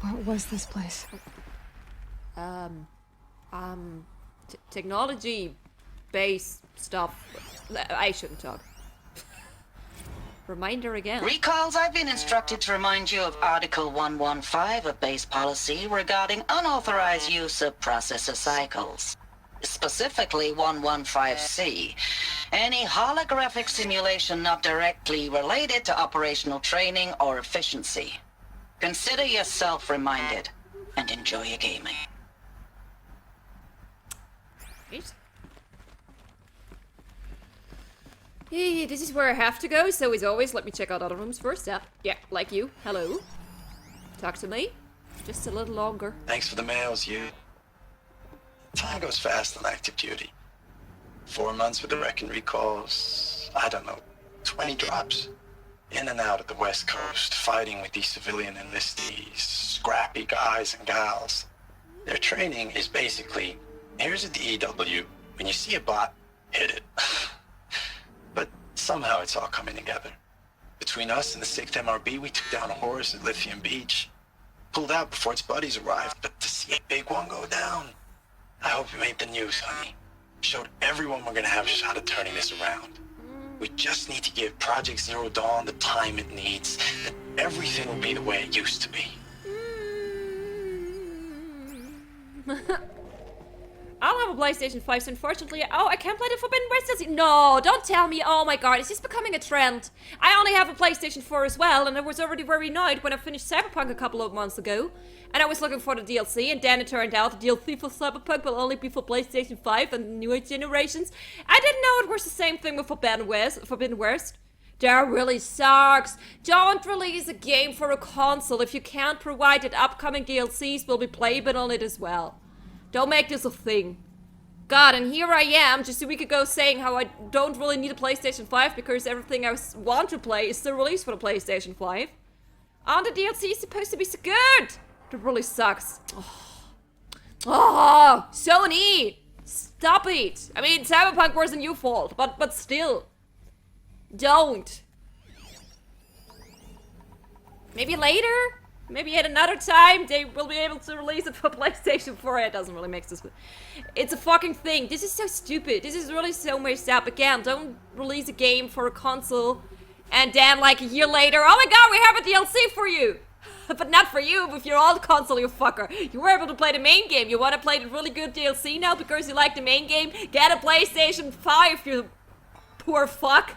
What was this place? Technology-based stuff. I shouldn't talk. Reminder again. Recalls, I've been instructed to remind you of Article 115 of base policy regarding unauthorized use of processor cycles. Specifically 115C. Any holographic simulation not directly related to operational training or efficiency. Consider yourself reminded and enjoy your gaming. Right. Hey, this is where I have to go, so as always, let me check out other rooms first. Yeah, like you. Hello. Talk to me. Just a little longer. Thanks for the mails, you. Time goes fast on active duty. 4 months with the wreck and recalls, I don't know, 20 drops. In and out of the West Coast, fighting with these civilian enlistees, scrappy guys and gals. Their training is basically, here's a DEW, when you see a bot, hit it. But somehow it's all coming together. Between us and the 6th MRB, we took down a horse at Lithium Beach. Pulled out before its buddies arrived, but to see a big one go down, I hope it made the news, honey. Showed everyone we're gonna have a shot at turning this around. We just need to give Project Zero Dawn the time it needs, then everything will be the way it used to be. I'll have a PlayStation 5, so unfortunately... Oh, I can't play the Forbidden West. No, don't tell me. Oh my god, is this becoming a trend? I only have a PlayStation 4 as well, and I was already very annoyed when I finished Cyberpunk a couple of months ago. And I was looking for the DLC, and then it turned out the DLC for Cyberpunk will only be for PlayStation 5 and newer generations. I didn't know it was the same thing with Forbidden West. That really sucks. Don't release a game for a console if you can't provide that upcoming DLCs will be playable on it as well. Don't make this a thing. God, and here I am just a week ago saying how I don't really need a PlayStation 5 because everything I want to play is still released for the PlayStation 5. And the DLC is supposed to be so good. That really sucks. Oh, Sony! Stop it! I mean, Cyberpunk wasn't your fault, but still. Don't. Maybe later? Maybe at another time they will be able to release it for PlayStation 4. It doesn't really make sense. It's a fucking thing. This is so stupid. This is really so messed up. Again, don't release a game for a console and then like a year later, oh my god, we have a DLC for you. But not for you with your old console, you fucker. You were able to play the main game. You want to play the really good DLC now because you like the main game? Get a PlayStation 5, you poor fuck.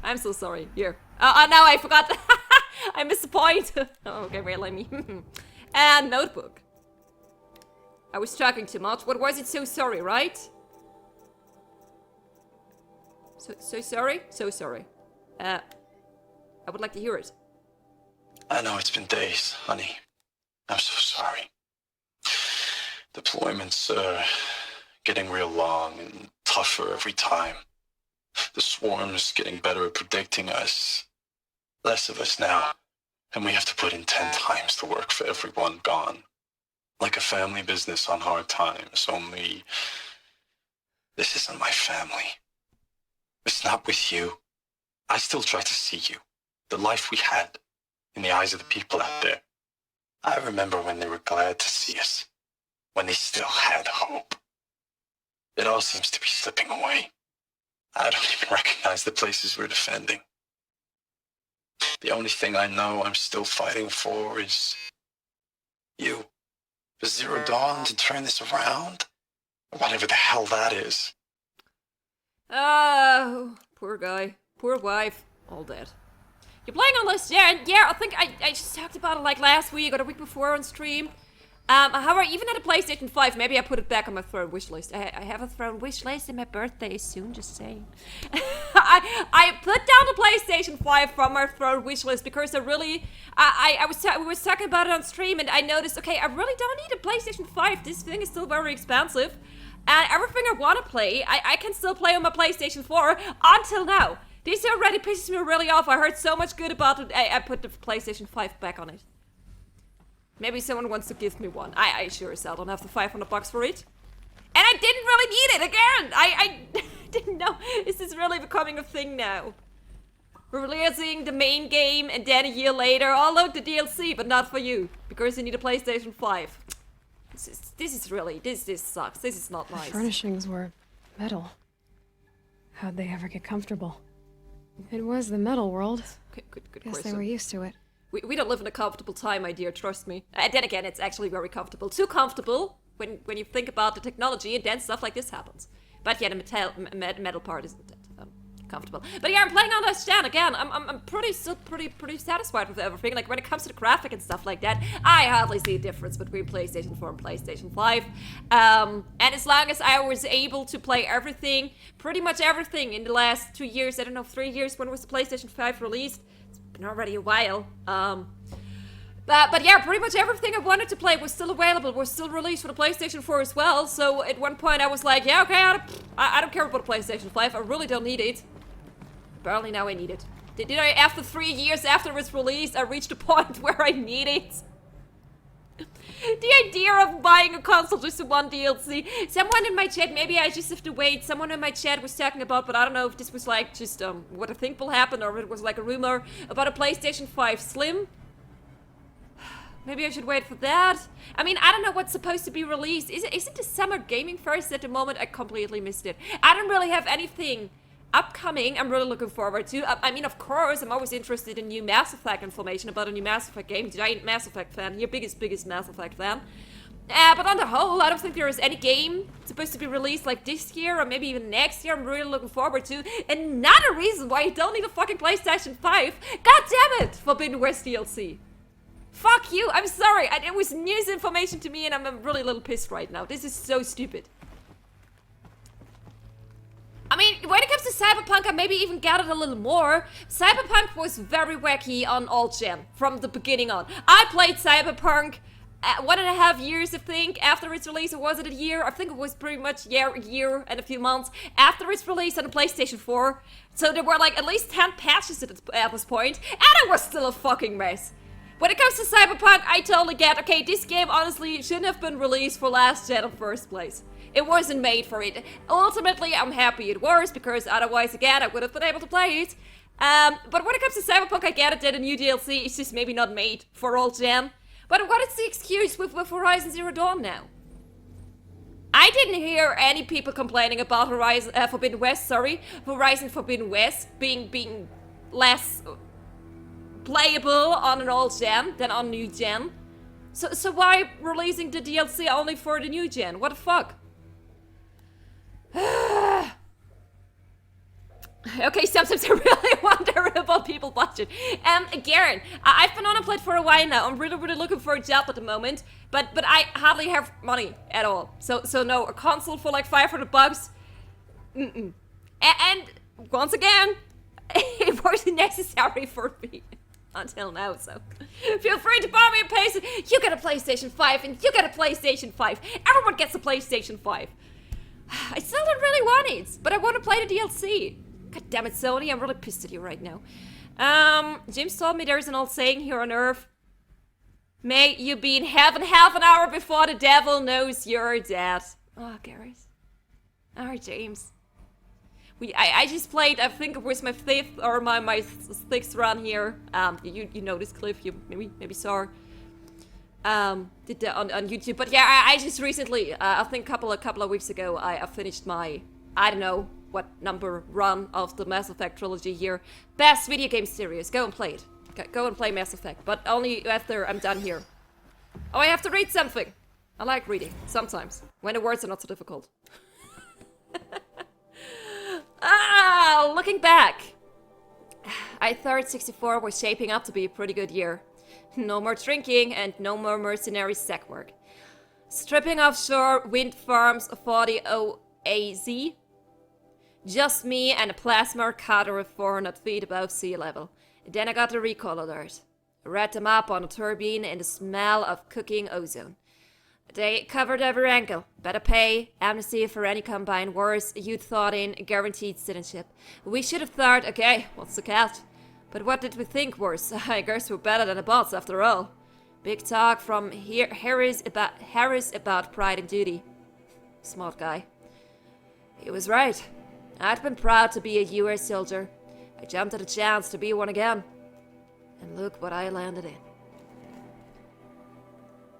I'm so sorry. Here. Now I forgot. I missed the point. Oh, okay, wait, let me. And notebook. I was talking too much. What was it? So sorry, right? So sorry? So sorry. I would like to hear it. I know it's been days, honey. I'm so sorry. Deployments are getting real long and tougher every time. The swarm's getting better at predicting us. Less of us now, and we have to put in 10 times the work for everyone gone. Like a family business on hard times, only this isn't my family. It's not with you. I still try to see you, the life we had, in the eyes of the people out there. I remember when they were glad to see us, when they still had hope. It all seems to be slipping away. I don't even recognize the places we're defending. The only thing I know I'm still fighting for is you. For Zero Dawn to turn this around? Whatever the hell that is. Oh, poor guy. Poor wife. All dead. You're playing on this, yeah, I think I just talked about it like last week or the week before on stream. However, even at a PlayStation 5, maybe I put it back on my throne wish list. I have a throne wish list and my birthday is soon, just saying. I put down the PlayStation 5 from my throne wish list because I really, we were talking about it on stream and I noticed, okay, I really don't need a PlayStation 5. This thing is still very expensive. And everything I want to play, I can still play on my PlayStation 4 until now. This already pisses me really off. I heard so much good about it. I put the PlayStation 5 back on it. Maybe someone wants to give me one. I sure as hell don't have the $500 for it. And I didn't really need it again. I didn't know. Is this really becoming a thing now? releasing the main game, and then a year later, oh look, the DLC, but not for you, because you need a PlayStation 5. This sucks. This is not nice. The furnishings were metal. How'd they ever get comfortable? It was the metal world. Good Guess question. they were used to it. We don't live in a comfortable time, my dear, trust me. And then again, it's actually very comfortable. Too comfortable when you think about the technology, and then stuff like this happens. But yeah, the metal part isn't that comfortable. But yeah, I'm playing on this gen again. I'm pretty satisfied with everything. Like when it comes to the graphic and stuff like that, I hardly see a difference between PlayStation 4 and PlayStation 5. And as long as I was able to play everything, pretty much everything in the last 2 years, I don't know, 3 years, when was the PlayStation 5 released? It's been already a while. But yeah, pretty much everything I wanted to play was still available, was still released for the PlayStation 4 as well. So at one point I was like, yeah, okay, I don't care about the PlayStation 5, I really don't need it. Apparently now I need it. Did I, after 3 years after it was released, I reached a point where I need it? The idea of buying a console just for one DLC. Someone in my chat, maybe I just have to wait, someone in my chat was talking about, but I don't know if this was like just what I think will happen, or if it was like a rumor about a PlayStation 5 Slim. Maybe I should wait for that. I mean, I don't know what's supposed to be released. Is it the Summer Gaming Fest at the moment? I completely missed it. I don't really have anything upcoming I'm really looking forward to. I mean, of course, I'm always interested in new Mass Effect information about a new Mass Effect game. Giant Mass Effect fan. Your biggest Mass Effect fan. But on the whole, I don't think there is any game supposed to be released like this year or maybe even next year I'm really looking forward to. Another reason why you don't need a fucking PlayStation 5. God damn it! Forbidden West DLC. Fuck you, I'm sorry. It was news information to me and I'm really a little pissed right now. This is so stupid. I mean, when it comes to Cyberpunk, I maybe even got it a little more. Cyberpunk was very wacky on alt-gen from the beginning on. I played Cyberpunk 1.5 years, I think, after its release, or was it a year? I think it was pretty much a year and a few months after its release on the PlayStation 4. So there were like at least 10 patches at this point, and it was still a fucking mess. When it comes to Cyberpunk, I totally get, okay, this game honestly shouldn't have been released for last gen in the first place. It wasn't made for it. Ultimately, I'm happy it was, because otherwise, again, I would have been able to play it. But when it comes to Cyberpunk, I get it that a new DLC is just maybe not made for old gen. But what is the excuse with Horizon Zero Dawn now? I didn't hear any people complaining about Horizon Forbidden West Forbidden West being less playable on an old gen than on new gen. So why releasing the DLC only for the new gen? What the fuck? Okay, sometimes I really wonder about people's budget. Garen, I've been unemployed for a while now. I'm really looking for a job at the moment, but I hardly have money at all. So no, a console for like $500. And once again, it wasn't necessary for me until now. So feel free to buy me a PlayStation. You get a PlayStation 5, and you get a PlayStation 5. Everyone gets a PlayStation 5. I still don't really want it, but I want to play the DLC. God damn it, Sony, I'm really pissed at you right now. James told me there's an old saying here on Earth. May you be in heaven half an hour before the devil knows you're dead. Oh, Gareth. Oh, James. I just played, I think it was my fifth or my sixth run here. You know this clip, you maybe saw. Did that on YouTube, but yeah, I just recently, I think a couple of weeks ago, I finished my, I don't know what number run of the Mass Effect trilogy here. Best video game series. Go and play it. Go and play Mass Effect, but only after I'm done here. Oh, I have to read something. I like reading sometimes when the words are not so difficult. Looking back, I thought 64 was shaping up to be a pretty good year. No more drinking and no more mercenary sack work. Stripping offshore wind farms for the OAZ. Just me and a plasma cutter 400 feet above sea level. Then I got a recall alert. I read them up on a turbine and the smell of cooking ozone. They covered every angle. Better pay, amnesty for any combined wars you'd thought in, guaranteed citizenship. We should have thought, okay, what's the cat? But what did we think was? I guess we're better than the bots after all. Big talk from Harris about pride and duty. Smart guy. He was right. I'd been proud to be a US soldier. I jumped at a chance to be one again. And look what I landed in.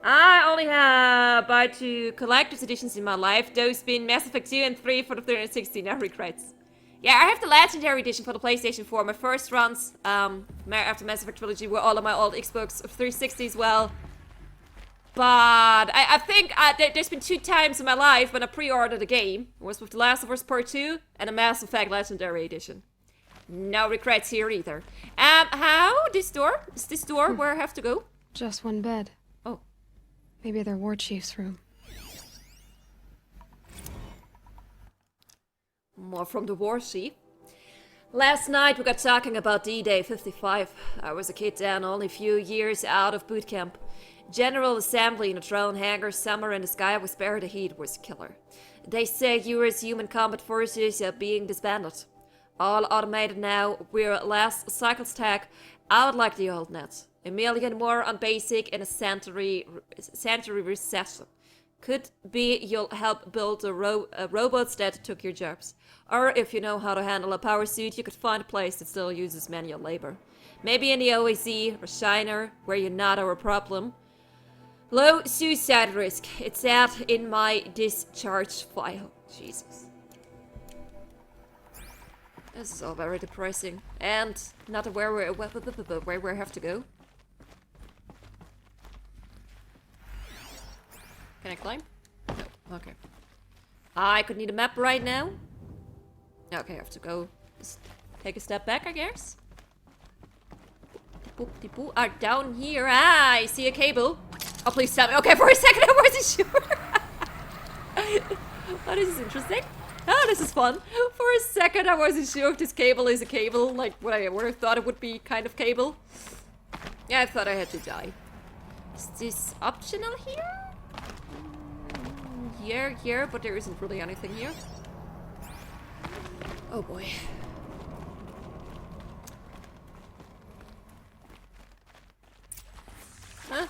I only have by 2 collector's editions in my life, those being Mass Effect 2 and 3 for the 360, no regrets. Yeah, I have the Legendary Edition for the PlayStation 4. My first runs after Mass Effect Trilogy were all of my old Xbox 360 as well. But I think there's been 2 times in my life when I pre-ordered a game. It was with The Last of Us Part 2 and a Mass Effect Legendary Edition. No regrets here either. How? This door? Is this door where I have to go? Just one bed. Oh. Maybe their war chief's room. More from the war chief. Last night we got talking about D-Day 55. I was a kid then, only a few years out of boot camp. General Assembly in a drone hangar somewhere in the sky with spare the heat was killer. They say US human combat forces are being disbanded. All automated now, we're less cycles tech, out like the old nets. A million more on basic in a century recession. Could be you'll help build robots that took your jobs. Or if you know how to handle a power suit, you could find a place that still uses manual labor. Maybe in the OAC or Shiner, where you're not our problem. Low suicide risk. It's that in my discharge file. Jesus. This is all very depressing. And not where we have to go. Can I climb? No. Okay. I could need a map right now. Okay, I have to go. Just take a step back, I guess. Down here. Ah, I see a cable. Oh, please tell me. Okay, for a second I wasn't sure. Oh, this is interesting. Oh, this is fun. For a second I wasn't sure if this cable is a cable, like what I would have thought it would be kind of cable. Yeah, I thought I had to die. Is this optional here? Here, but there isn't really anything here. Oh boy. Huh?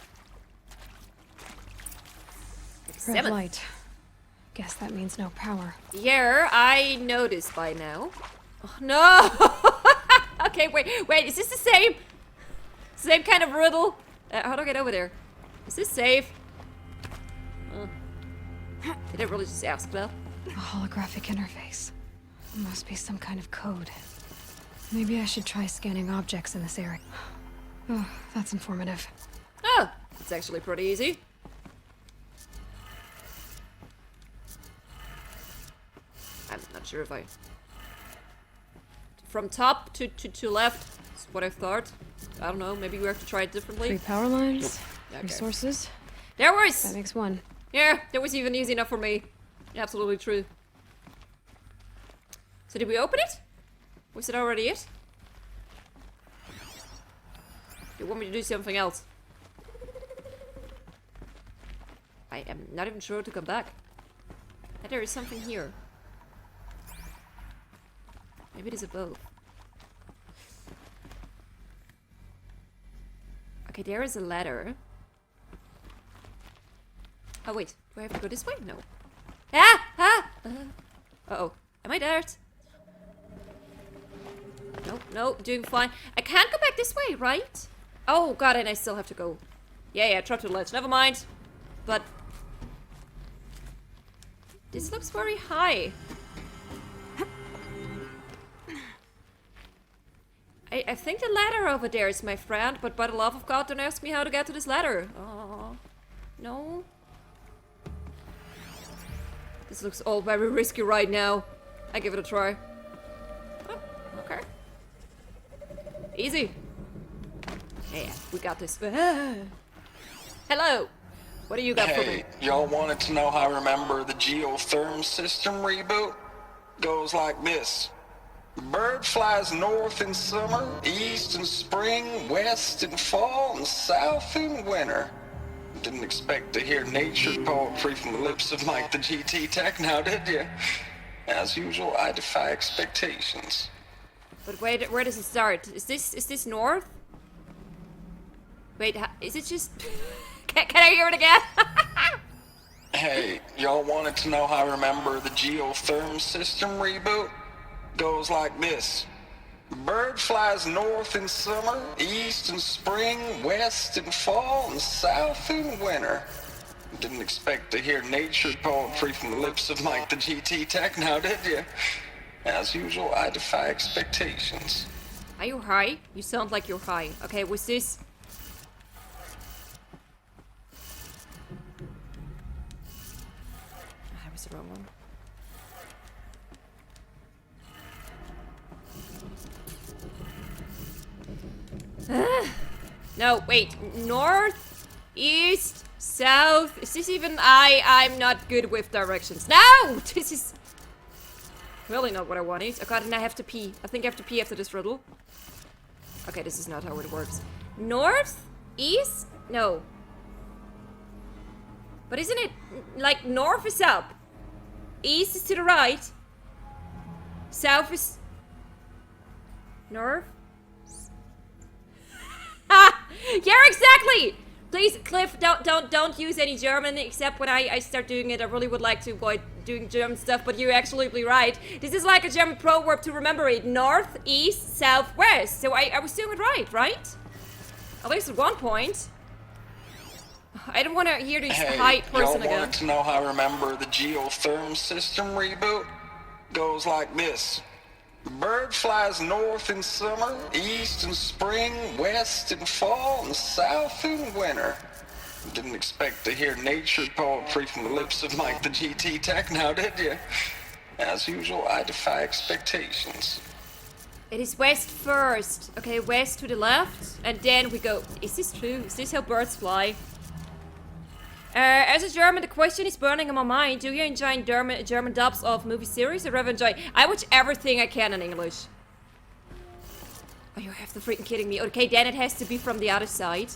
Red light. Guess that means no power. Yeah, I noticed by now. Oh, no! Okay, wait, is this the same kind of riddle? How do I get over there? Is this safe? Did it really just ask that? A holographic interface. Must be some kind of code. Maybe I should try scanning objects in this area. Oh, that's informative. Oh, it's actually pretty easy. I'm not sure if I... From top to left is what I thought. I don't know, maybe we have to try it differently. 3 power lines, Okay. resources. There was! That makes 1. Yeah, that was even easy enough for me. Absolutely true. So did we open it? Was it already it? You want me to do something else? I am not even sure to come back. And there is something here. Maybe it is above. Okay, there is a ladder. Oh wait, do I have to go this way? No. Uh-oh. Am I there? No, doing fine. I can't go back this way, right? Oh god, and I still have to go. Yeah, drop to the ledge. Never mind. But this looks very high. I think the ladder over there is my friend, but by the love of God, don't ask me how to get to this ladder. Oh, no. This looks all very risky right now. I give it a try. Oh, okay. Easy. Yeah, we got this. Hello. What do you got for me? Hey, y'all wanted to know how I remember the geotherm system reboot? Goes like this. Bird flies north in summer, east in spring, west in fall, and south in winter. Didn't expect to hear nature poetry from the lips of Mike the GT Tech now, did you? As usual, I defy expectations. But wait, where does it start? Is this north? Wait, is it just... can I hear it again? Hey, y'all wanted to know how I remember the geotherm system reboot? Goes like this. Bird flies north in summer, east in spring, west in fall, and south in winter. Didn't expect to hear nature poetry from the lips of Mike the GT Tech now, did you? As usual, I defy expectations. Are you high? You sound like you're high. Okay, what's this? That was the wrong one. No, wait. North, east, south. Is this even I'm not good with directions. No! This is really not what I wanted. Oh god, and I have to pee. I think I have to pee after this riddle. Okay, this is not how it works. North? East? No. But isn't it like north is up? East is to the right. South is north? Yeah, exactly! Please, Cliff, don't use any German except when I start doing it. I really would like to avoid doing German stuff, but you're absolutely right. This is like a German proverb to remember it. North, east, south, west. So I was doing it right? At least at one point. I don't want to hear this high person y'all again. wanted to know how I remember the geotherm system reboot? Goes like this. The bird flies north in summer, east in spring, west in fall, and south in winter. Didn't expect to hear nature poetry from the lips of Mike the GT Tech now, did you? As usual, I defy expectations. It is west first. Okay, west to the left, and then we go. Is this true? Is this how birds fly? As a German, the question is burning in my mind. Do you enjoy German dubs of movie series or rather enjoy? I watch everything I can in English. Oh, you have to freaking kidding me. Okay, then it has to be from the other side.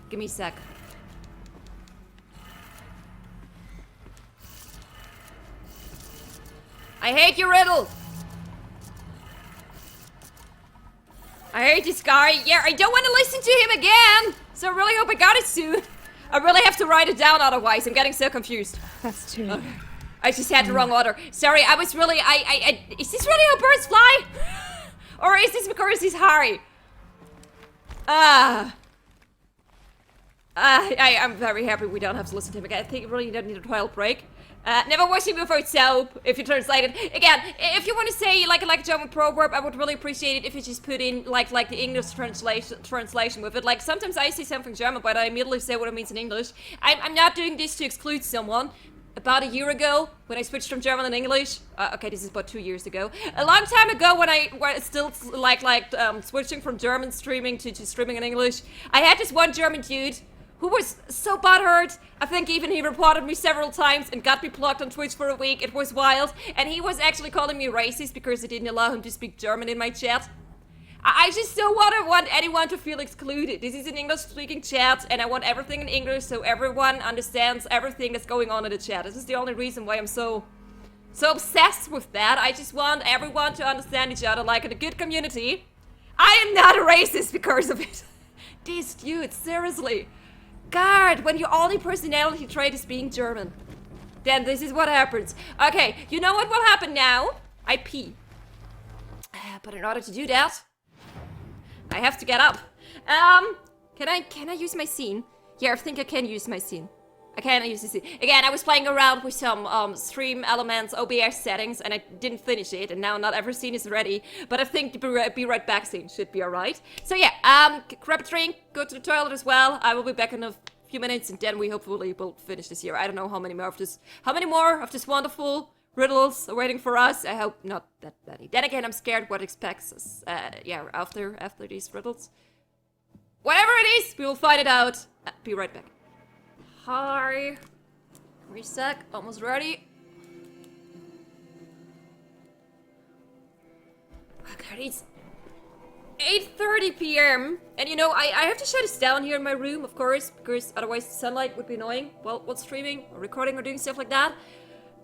Give me a sec. I hate your riddle. I hate this guy. Yeah, I don't want to listen to him again. So I really hope I got it soon. I really have to write it down otherwise. I'm getting so confused. That's too. I just had the wrong order. Sorry, I was really, is this really how birds fly? Or is this because he's hairy? I'm very happy we don't have to listen to him again. I think we really don't need a toilet break. Never watching without soap, if you translate it. Again, if you want to say like a German proverb, I would really appreciate it if you just put in like the English translation with it. Like sometimes I say something German, but I immediately say what it means in English. I'm not doing this to exclude someone. About a year ago, when I switched from German and English, okay, this is about 2 years ago. A long time ago, when I was still switching from German streaming to streaming in English, I had this one German dude who was so butthurt. I think even he reported me several times and got me blocked on Twitch for a week. It was wild. And he was actually calling me racist because I didn't allow him to speak German in my chat. I just don't want anyone to feel excluded. This is an English-speaking chat, and I want everything in English so everyone understands everything that's going on in the chat. This is the only reason why I'm so obsessed with that. I just want everyone to understand each other like in a good community. I am not a racist because of it. These dudes, seriously. God, when your only personality trait is being German, then this is what happens. Okay, you know what will happen now? I pee. But in order to do that, I have to get up. Can I use my scene? Yeah, I think I can use my scene. I can use the scene. Again, I was playing around with some stream elements, OBS settings, and I didn't finish it, and now not every scene is ready. But I think the be right back scene should be alright. So yeah, grab a drink, go to the toilet as well. I will be back in a few minutes, and then we hopefully will finish this here. I don't know how many more of this wonderful riddles are waiting for us. I hope not that many. Then again, I'm scared what expects us. Yeah, after these riddles. Whatever it is, we will find it out. Be right back. Hi. Reset. Almost ready. Okay, it's 8:30 p.m. And you know, I have to shut this down here in my room, of course, because otherwise the sunlight would be annoying while streaming or recording or doing stuff like that.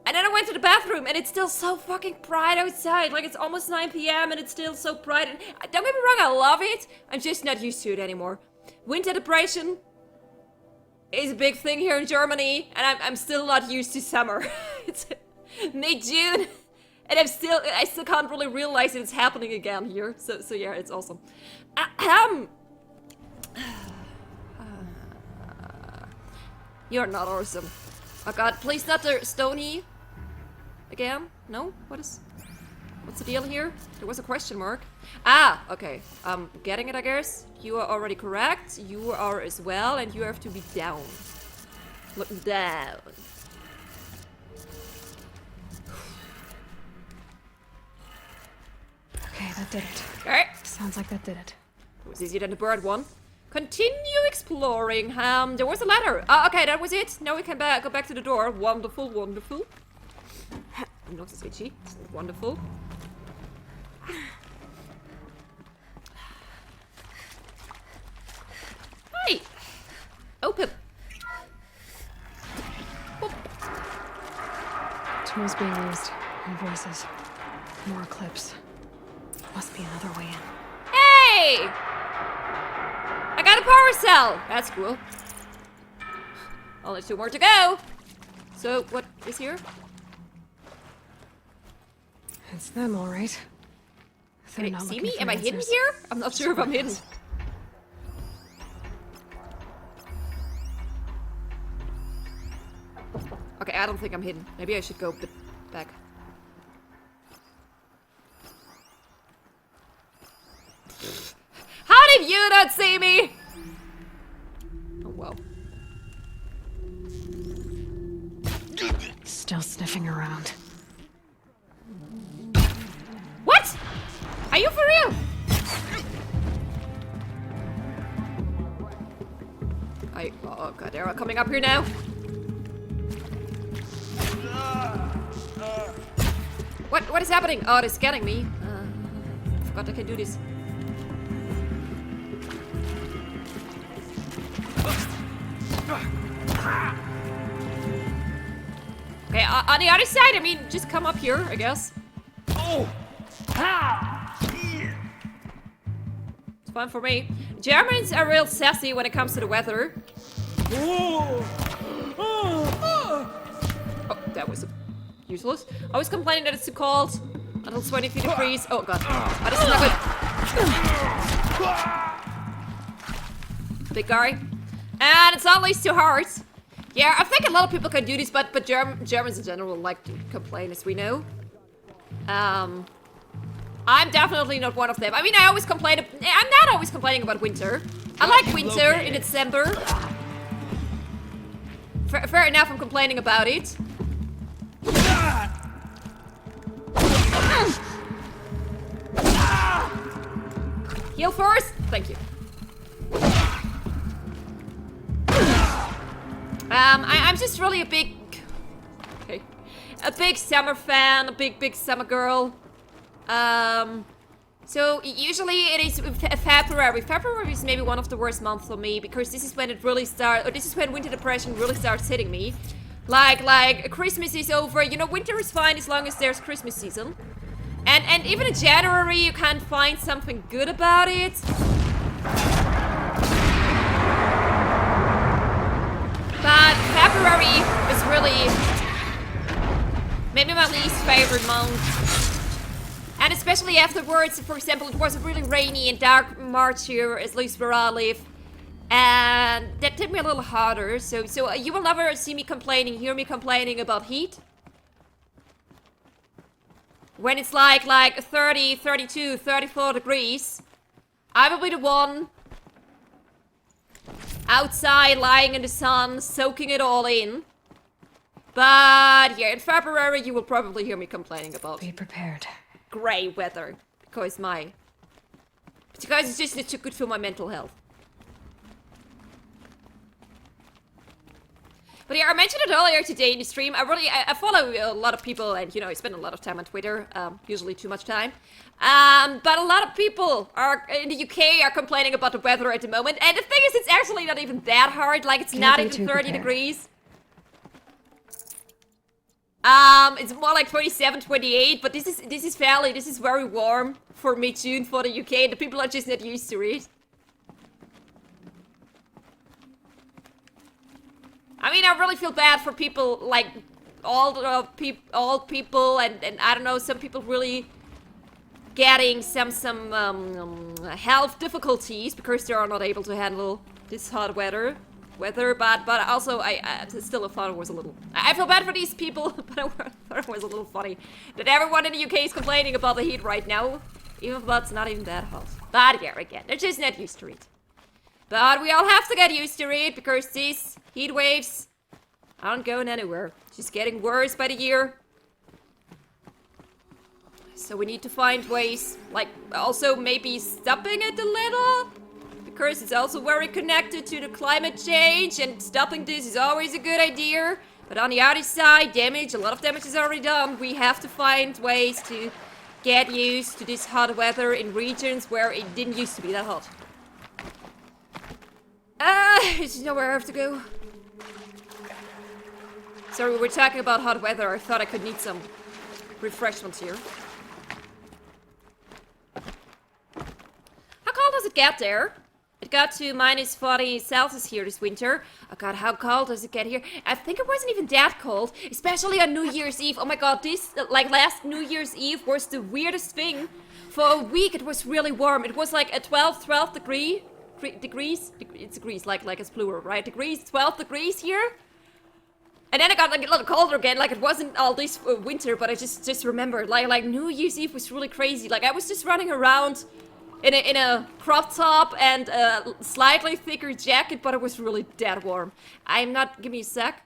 And then I went to the bathroom, and it's still so fucking bright outside. Like, it's almost 9 p.m., and it's still so bright. And don't get me wrong, I love it. I'm just not used to it anymore. Winter depression is a big thing here in Germany, and I'm still not used to summer. It's mid-June, And I still can't really realize it's happening again here. So yeah, it's awesome. Ahem. You're not awesome. Oh god, please not the Stony again? No? What's the deal here? There was a question mark. Ah, okay. Getting it, I guess. You are already correct. You are as well, and you have to be down. Look down. Okay, that did it. Okay. Sounds like that did it. It was easier than the bird one. Continue exploring. There was a ladder. Okay, that was it. Now we can go back to the door. Wonderful, wonderful. I'm not as itchy. It's wonderful. Hey! Open. Boop. Tools being used. And voices. More clips. Must be another way in. Hey! I got a power cell! That's cool. Only 2 more to go. So, what is here? It's them, all right. Can They're it not see looking me? for Am I hidden answers. here? I'm not sure if I'm hidden. Okay, I don't think I'm hidden. Maybe I should go a bit back. How did you not see me? Oh, well. Still sniffing around. What? Are you for real? Oh god, they're all coming up here now. What is happening? Oh, they're scanning me. I forgot I can do this. Okay, on the other side, I mean, just come up here, I guess. It's fine for me. Germans are real sassy when it comes to the weather. Oh, that was useless. Always complaining that it's too cold. Until 23 degrees. Oh god. Oh, this is not good. Big guy. And it's always too hard. Yeah, I think a lot of people can do this, but Germans in general like to complain, as we know. I'm definitely not one of them. I mean, I always complain. I'm not always complaining about winter. I like winter in December. Fair enough, I'm complaining about it. Heal first. Thank you. I'm just really a big summer fan, a big summer girl. So usually it is February. February is maybe one of the worst months for me because this is when it really starts, or this is when winter depression really starts hitting me. Like Christmas is over, you know, winter is fine as long as there's Christmas season. And even in January you can't find something good about it. But February is really maybe my least favorite month. And especially afterwards, for example, it was a really rainy and dark March here, at least where I live. And that hit me a little harder. So you will never see me complaining, hear me complaining about heat. When it's like 30, 32, 34 degrees, I will be the one outside lying in the sun, soaking it all in. But yeah, in February you will probably hear me complaining about Be prepared. grey weather because it's just not too good for my mental health. But yeah, I mentioned it earlier today in the stream. I follow a lot of people, and you know, I spend a lot of time on Twitter, usually too much time. But a lot of people in the UK are complaining about the weather at the moment. And the thing is, it's actually not even that hard. Like, it's not even 30 degrees. It's more like 27, 28, but this is very warm for mid-June for the UK. The people are just not used to it. I mean, I really feel bad for people, like, old people, and I don't know, some people really getting some health difficulties because they are not able to handle this hot weather. But also I still thought it was a little. I feel bad for these people, but I thought it was a little funny that everyone in the UK is complaining about the heat right now, even though it's not even that hot. But yeah, again, they're just not used to it. But we all have to get used to it because these heat waves aren't going anywhere. Just getting worse by the year. So we need to find ways, like also maybe stopping it a little. Because it's also very connected to the climate change, and stopping this is always a good idea. But on the other side, a lot of damage is already done. We have to find ways to get used to this hot weather in regions where it didn't used to be that hot. There's nowhere I have to go. Sorry, we were talking about hot weather. I thought I could need some refreshments here. How cold does it get there? It got to minus 40 Celsius here this winter. Oh god, how cold does it get here? I think it wasn't even that cold, especially on New Year's Eve. Oh my god, this, like last New Year's Eve was the weirdest thing. For a week it was really warm. It was like a 12 degrees? It's degrees, like it's plural, right? 12 degrees here. And then it got like a little colder again, like it wasn't all this winter, but I just remembered, like New Year's Eve was really crazy. Like I was just running around in a crop top and a slightly thicker jacket, but it was really dead warm. I'm not... Give me a sec.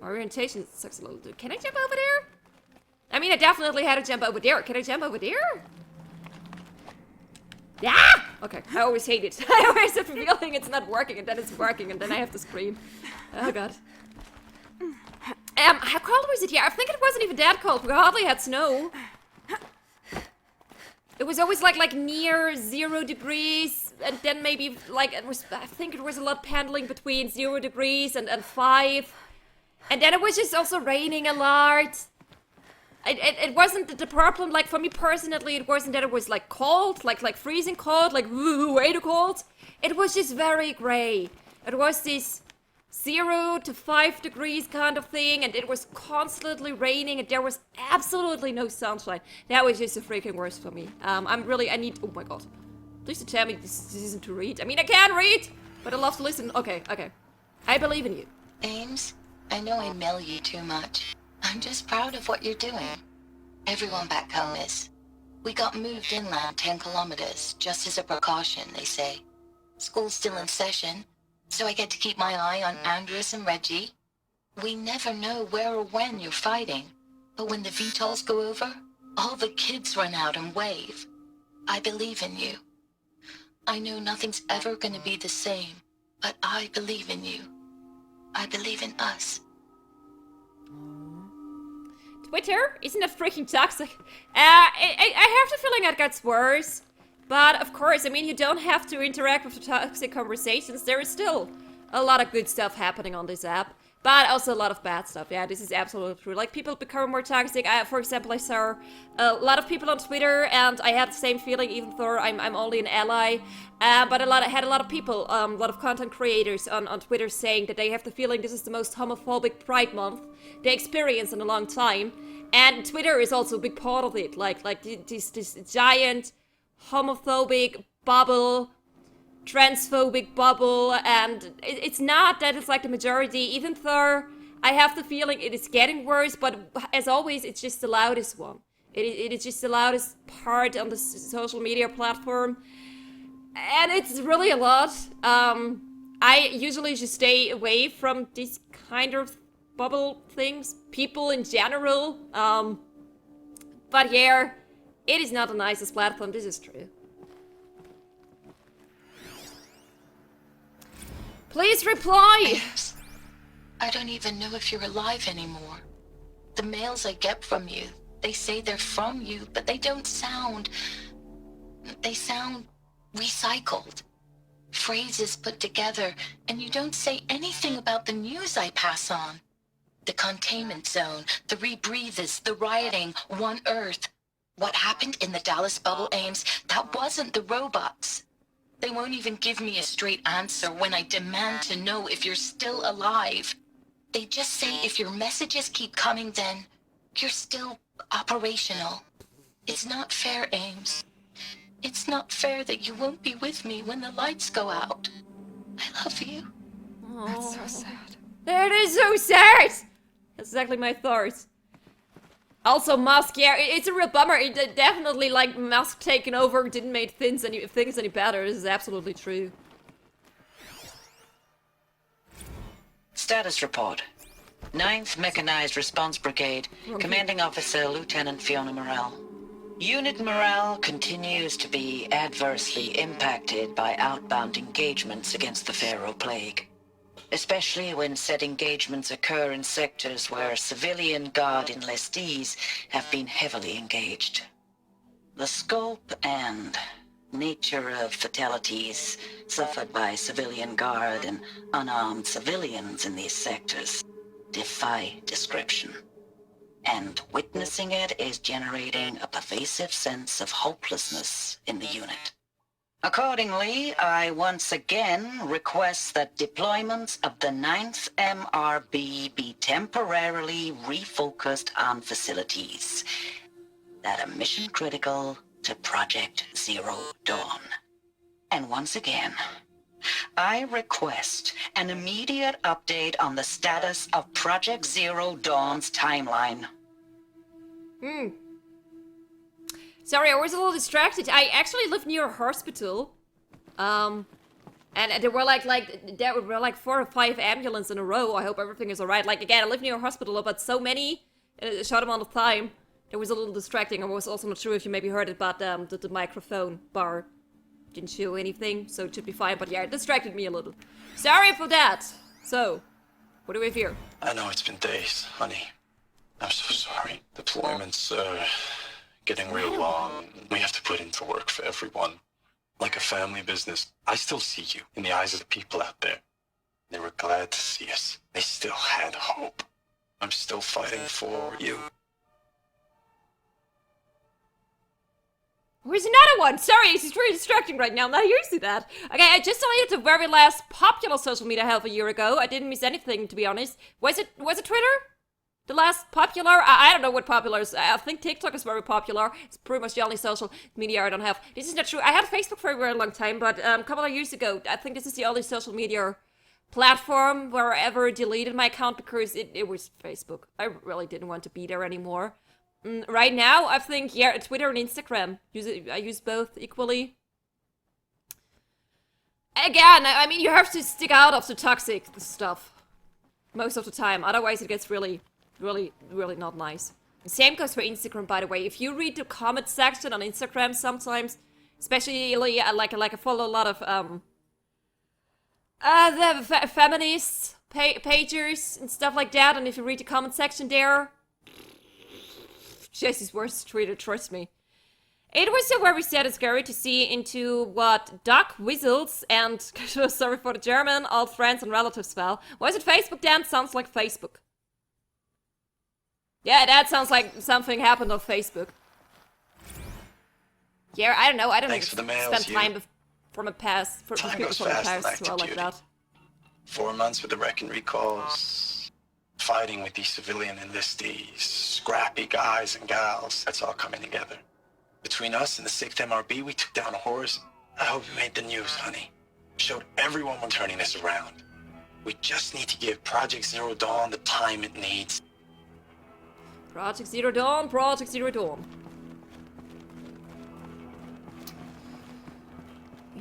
My orientation sucks a little. Can I jump over there? I mean, I definitely had to jump over there. Can I jump over there? Yeah! Okay, I always hate it. I always have a feeling it's not working, and then it's working, and then I have to scream. Oh god. How cold was it here? I think it wasn't even that cold. We hardly had snow. It was always like near 0 degrees, and then maybe like it was. I think it was a lot pendling between 0 degrees and 5, and then it was just also raining a lot. It wasn't the problem. Like for me personally, it wasn't that it was like cold, like freezing cold, like way too cold. It was just very gray. It was this 0 to 5 degrees kind of thing, and it was constantly raining, and there was absolutely no sunshine. That was just the freaking worst for me. I need, oh my god. Please tell me this isn't to read. I mean, I can read, but I love to listen. Okay. I believe in you. Ames, I know I mail you too much. I'm just proud of what you're doing. Everyone back home is. We got moved inland 10 kilometers, just as a precaution, they say. School's still in session, so I get to keep my eye on Andres and Reggie. We never know where or when you're fighting, but when the VTOLs go over, all the kids run out and wave. I believe in you. I know nothing's ever gonna be the same, but I believe in you. I believe in us. Twitter? Isn't that freaking toxic? I have the feeling that gets worse. But of course, I mean, you don't have to interact with the toxic conversations. There is still a lot of good stuff happening on this app, but also a lot of bad stuff. Yeah, this is absolutely true. Like, people become more toxic. For example, I saw a lot of people on Twitter, and I had the same feeling, even though I'm only an ally. But I had a lot of people, a lot of content creators on Twitter saying that they have the feeling this is the most homophobic Pride Month they experienced in a long time. And Twitter is also a big part of it. Like this giant homophobic bubble, transphobic bubble, and it's not that it's like the majority, even though I have the feeling it is getting worse, but as always, it's just the loudest one. It is just the loudest part on the social media platform, and it's really a lot. I usually just stay away from these kind of bubble things, people in general, but yeah, it is not the nicest platform, this is true. Please reply! I don't even know if you're alive anymore. The mails I get from you, they say they're from you, but they don't sound... They sound recycled. Phrases put together, and you don't say anything about the news I pass on. The containment zone, the rebreathers, the rioting, One Earth. What happened in the Dallas bubble, Ames, that wasn't the robots. They won't even give me a straight answer when I demand to know if you're still alive. They just say if your messages keep coming, then you're still operational. It's not fair, Ames. It's not fair that you won't be with me when the lights go out. I love you. That's so sad. That is so sad! That's exactly my thoughts. Also, Musk, yeah, it's a real bummer. It definitely, like, Musk taking over didn't make things any better. This is absolutely true. Status report. 9th Mechanized Response Brigade, Commanding Officer Lieutenant Fiona Morrell. Unit morale continues to be adversely impacted by outbound engagements against the Pharaoh Plague, especially when said engagements occur in sectors where civilian guard enlistees have been heavily engaged. The scope and nature of fatalities suffered by civilian guard and unarmed civilians in these sectors defy description. And witnessing it is generating a pervasive sense of hopelessness in the unit. Accordingly, I once again request that deployments of the 9th MRB be temporarily refocused on facilities that are mission critical to Project Zero Dawn. And once again, I request an immediate update on the status of Project Zero Dawn's timeline. Sorry, I was a little distracted. I actually live near a hospital. And there were like 4 or 5 ambulances in a row. I hope everything is alright. Like, again, I live near a hospital, but so many in a short amount of time. It was a little distracting. I was also not sure if you maybe heard it, but the microphone bar didn't show anything, so it should be fine. But yeah, it distracted me a little. Sorry for that. So, what do we have here? I know it's been days, honey. I'm so sorry. Deployments are getting real long. We have to put into work for everyone. Like a family business. I still see you in the eyes of the people out there. They were glad to see us. They still had hope. I'm still fighting for you. Where's another one? Sorry, this is really distracting right now. I'm not used to that. Okay, I just deleted the very last popular social media half a year ago. I didn't miss anything, to be honest. Was it Twitter? The last popular? I don't know what popular is. I think TikTok is very popular. It's pretty much the only social media I don't have. This is not true. I had Facebook for a very long time, but a couple of years ago, I think this is the only social media platform where I ever deleted my account because it was Facebook. I really didn't want to be there anymore. Right now, I think, yeah, Twitter and Instagram. I use both equally. Again, I mean, you have to stick out of the toxic stuff most of the time. Otherwise, it gets really, really, really not nice. The same goes for Instagram, by the way. If you read the comment section on Instagram sometimes, especially like I follow a lot of the feminist pagers and stuff like that, and if you read the comment section there, Jesse's worst Twitter, trust me. It was so very sad and scary to see into what duck whistles and, sorry for the German, old friends and relatives fell. Was it Facebook then? Sounds like Facebook. Yeah, that sounds like something happened on Facebook. Yeah, I don't know. I don't Thanks for the mails, spend time from a past, from Time people goes from the fast in past as well active like duty. that. 4 months with the wreck and recalls, fighting with these civilian enlistees, scrappy guys and gals. That's all coming together. Between us and the 6th MRB, we took down a horse. I hope it made the news, honey. Showed everyone we're turning this around. We just need to give Project Zero Dawn the time it needs. Project Zero Dawn, Project Zero Dawn.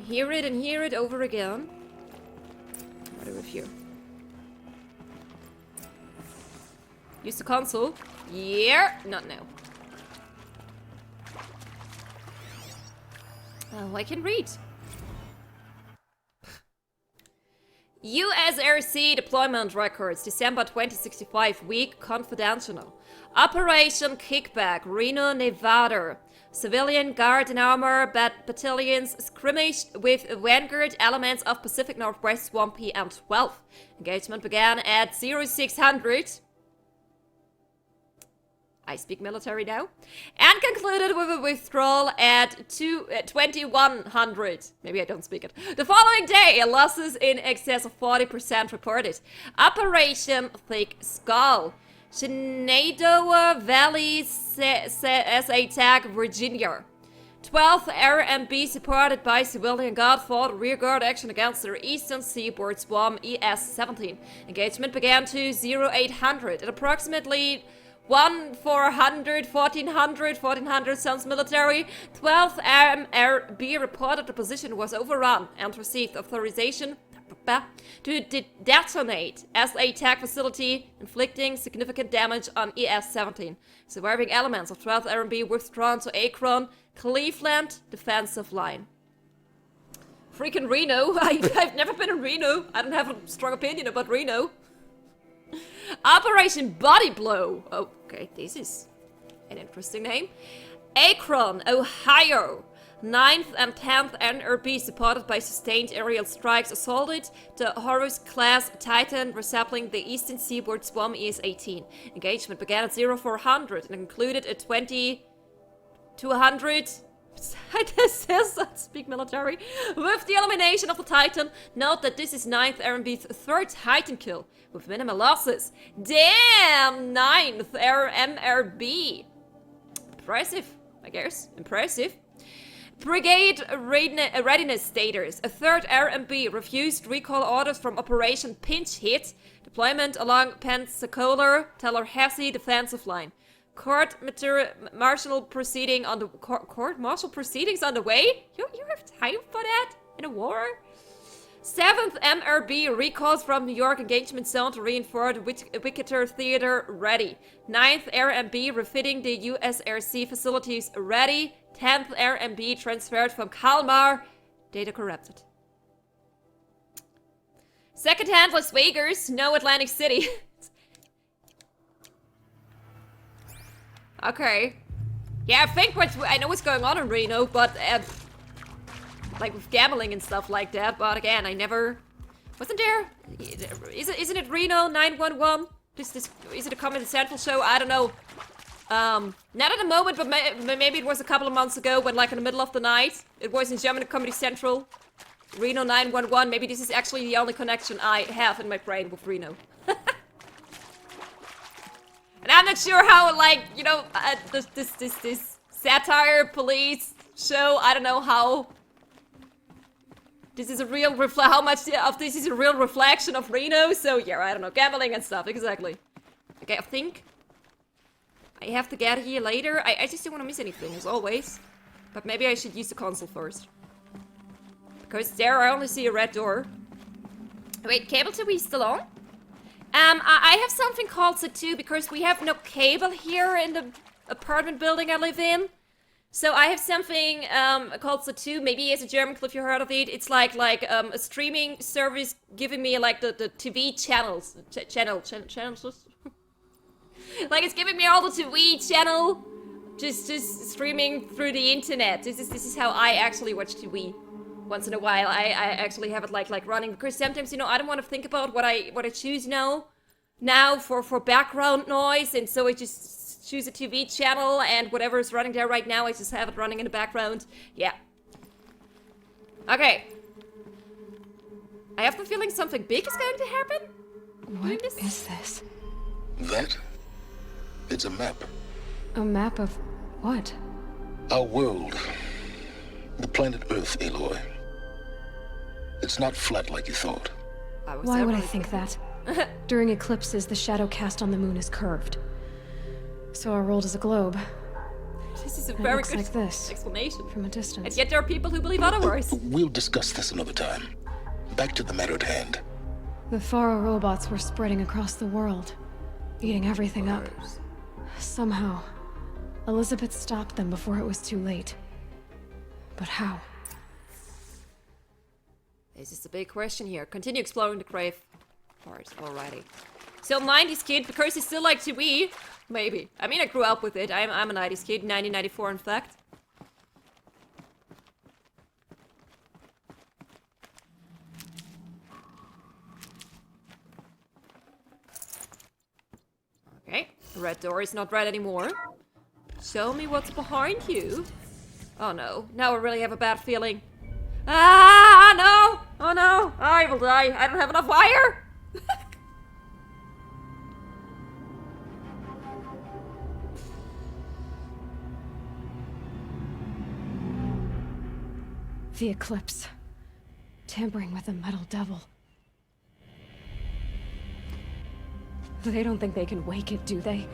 Hear it and hear it over again. What do we have here? Use the console. Yeah, not now. Oh, I can read. USRC deployment records, December 2065, week confidential. Operation Kickback, Reno, Nevada. Civilian guard and armor battalions skirmished with vanguard elements of Pacific Northwest 1 PM 12. Engagement began at 0600. I speak military now. And concluded with a withdrawal at 2100. Maybe I don't speak it. The following day, losses in excess of 40% reported. Operation Thick Skull. Shenandoah Valley SA TAG, Virginia. 12th RMB supported by civilian guard fought rearguard action against their eastern seaboard swarm ES-17. Engagement began to 0800 at approximately 1400 sounds military. 12th RMB reported the position was overrun and received authorization to detonate SA TAG facility, inflicting significant damage on ES-17. Surviving elements of 12th RMB withdrawn to Akron, Cleveland defensive line. Freaking Reno. I've never been in Reno. I don't have a strong opinion about Reno. Operation Body Blow. Okay, this is an interesting name. Akron, Ohio. 9th and 10th NRB, supported by sustained aerial strikes, assaulted the Horus-class Titan, resembling the eastern seaboard swarm ES-18. Engagement began at 0400 and concluded at 2200. Speak military. With the elimination of the Titan, note that this is 9th RMB's 3rd Titan kill, with minimal losses. Damn! 9th MRB. Impressive, I guess. Impressive. Brigade readiness status. A 3rd RMB refused recall orders from Operation Pinch Hit. Deployment along Pensacola, Tallahassee defensive line. Court-martial proceedings on the way? You have time for that in a war? 7th MRB recalls from New York engagement zone to reinforce Wickeder Theater ready. 9th RMB refitting the USRC facilities ready. 10th RMB transferred from Kalmar. Data corrupted. Second-hand Las Vegas, no Atlantic City. Okay. Yeah, I know what's going on in Reno, but like with gambling and stuff like that. But again, I never wasn't there. Isn't it Reno 911? Is it a Comedy Central show? I don't know. Not at the moment, but maybe it was a couple of months ago when, like, in the middle of the night, it was in German Comedy Central. Reno 911. Maybe this is actually the only connection I have in my brain with Reno. And I'm not sure how, like, you know, this satire police show, I don't know how this is a real how much of this is a real reflection of Reno. So yeah, I don't know, gambling and stuff, exactly. Okay, I think I have to get here later. I just don't want to miss anything, as always. But maybe I should use the console first. Because there I only see a red door. Wait, cable TV still on? I have something called Set2 because we have no cable here in the apartment building I live in. So I have something called Set2. Maybe as a German clip you heard of it. It's like a streaming service giving me like the TV channels. Channels? Like it's giving me all the TV channel. Just streaming through the internet. This is how I actually watch TV. Once in a while, I actually have it like running because sometimes, you know, I don't want to think about what I choose now for background noise, and so I just choose a TV channel and whatever is running there right now, I just have it running in the background. Yeah. Okay. I have the feeling something big is going to happen. What is this? That? It's a map. A map of what? Our world. The planet Earth, Aloy. It's not flat like you thought. Why would I think that? During eclipses, the shadow cast on the moon is curved. So our world is a globe. This is a And very looks good like this explanation. from a distance. And yet there are people who believe otherwise. We'll discuss this another time. Back to the matter at hand. The Faro robots were spreading across the world, eating everything up. Somehow, Elizabeth stopped them before it was too late. But how? This is the big question here. Continue exploring the Grave-Hoard. Alrighty. So 90s kid, because he still likes TV. Maybe. I mean, I grew up with it. I'm a 90s kid. 1994, in fact. Okay. Red door is not red anymore. Show me what's behind you. Oh no, now I really have a bad feeling. Ah, no! Oh no, I will die. I don't have enough wire! The eclipse. Tampering with the metal devil. They don't think they can wake it, do they?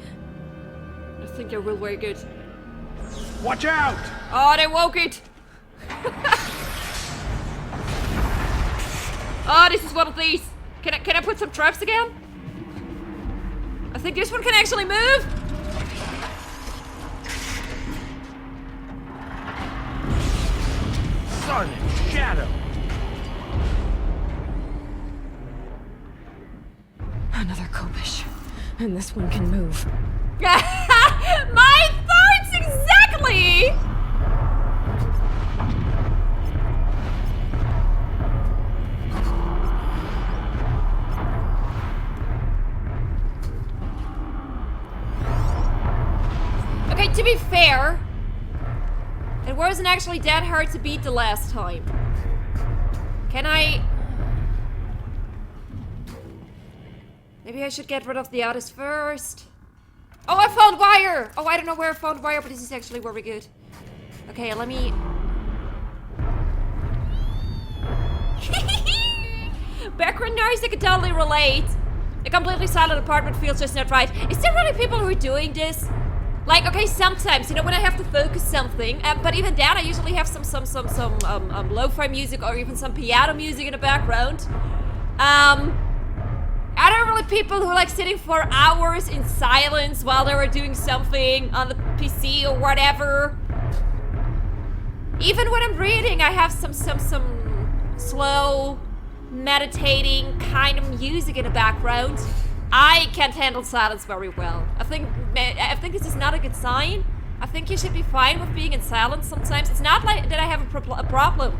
I think I will wake it. Watch out! Oh, they woke it! Oh, this is one of these. Can I put some traps again? I think this one can actually move. Sun and shadow. Another Kopish. And this one can move. My thoughts exactly! Okay, to be fair, it wasn't actually that hard to beat the last time. Can I... Maybe I should get rid of the others first. Oh, I found wire! Oh, I don't know where I found wire, but this is actually very good. Okay, let me... Background noise, I can totally relate. A completely silent apartment feels just not right. Is there really people who are doing this? Like, okay, sometimes, you know, when I have to focus something, but even then I usually have some lo-fi music or even some piano music in the background. Are there really people who are like sitting for hours in silence while they were doing something on the PC or whatever? Even when I'm reading, I have some slow, meditating kind of music in the background. I can't handle silence very well. I think this is not a good sign. I think you should be fine with being in silence sometimes. It's not like that I have a problem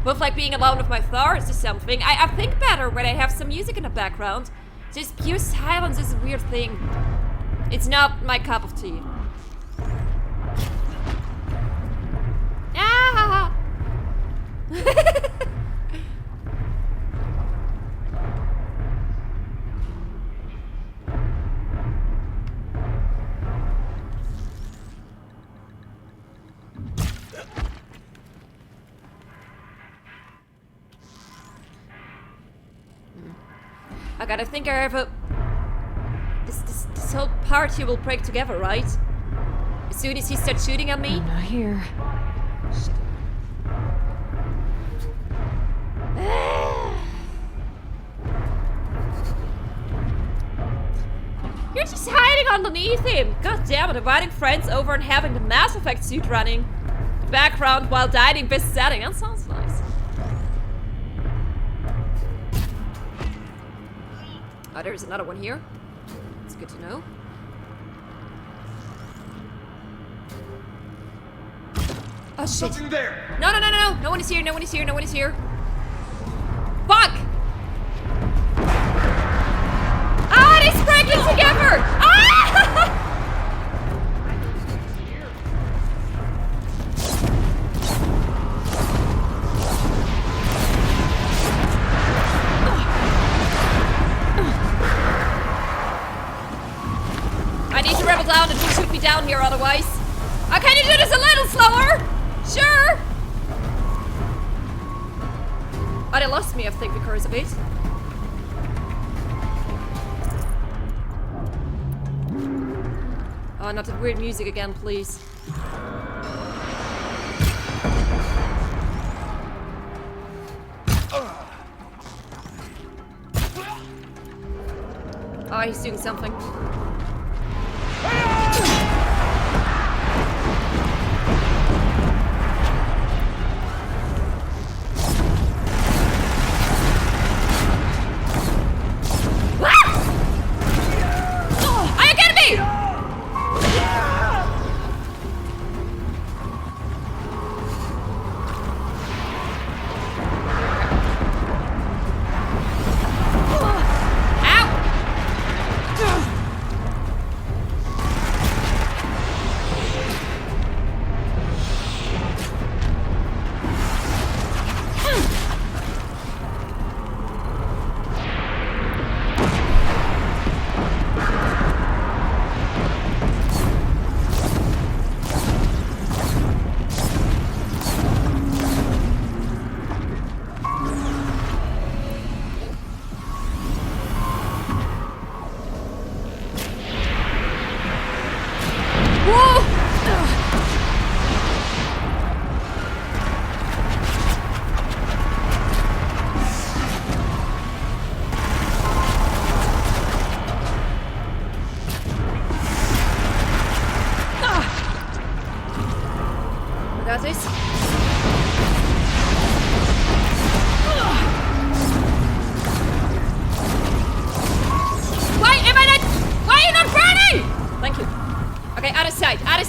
with like being alone with my thoughts or something. I think better when I have some music in the background. Just pure silence is a weird thing. It's not my cup of tea. Ah! I gotta think I have a... This whole party will break together, right? As soon as he starts shooting at me? I'm not here. You're just hiding underneath him! God damn it, inviting friends over and having the Mass Effect suit running. The background while dining best setting, that sounds nice. Oh, there's another one here. It's good to know. Oh shit. Something there. No. No one is here, no one is here, no one is here. Fuck! Ah, they spraggling together! Ah! I need to rebel down and shoot me down here otherwise. Oh, can you do this a little slower? Sure. Oh, they lost me, I think, because of it. Oh, not that weird music again, please. Oh, he's doing something.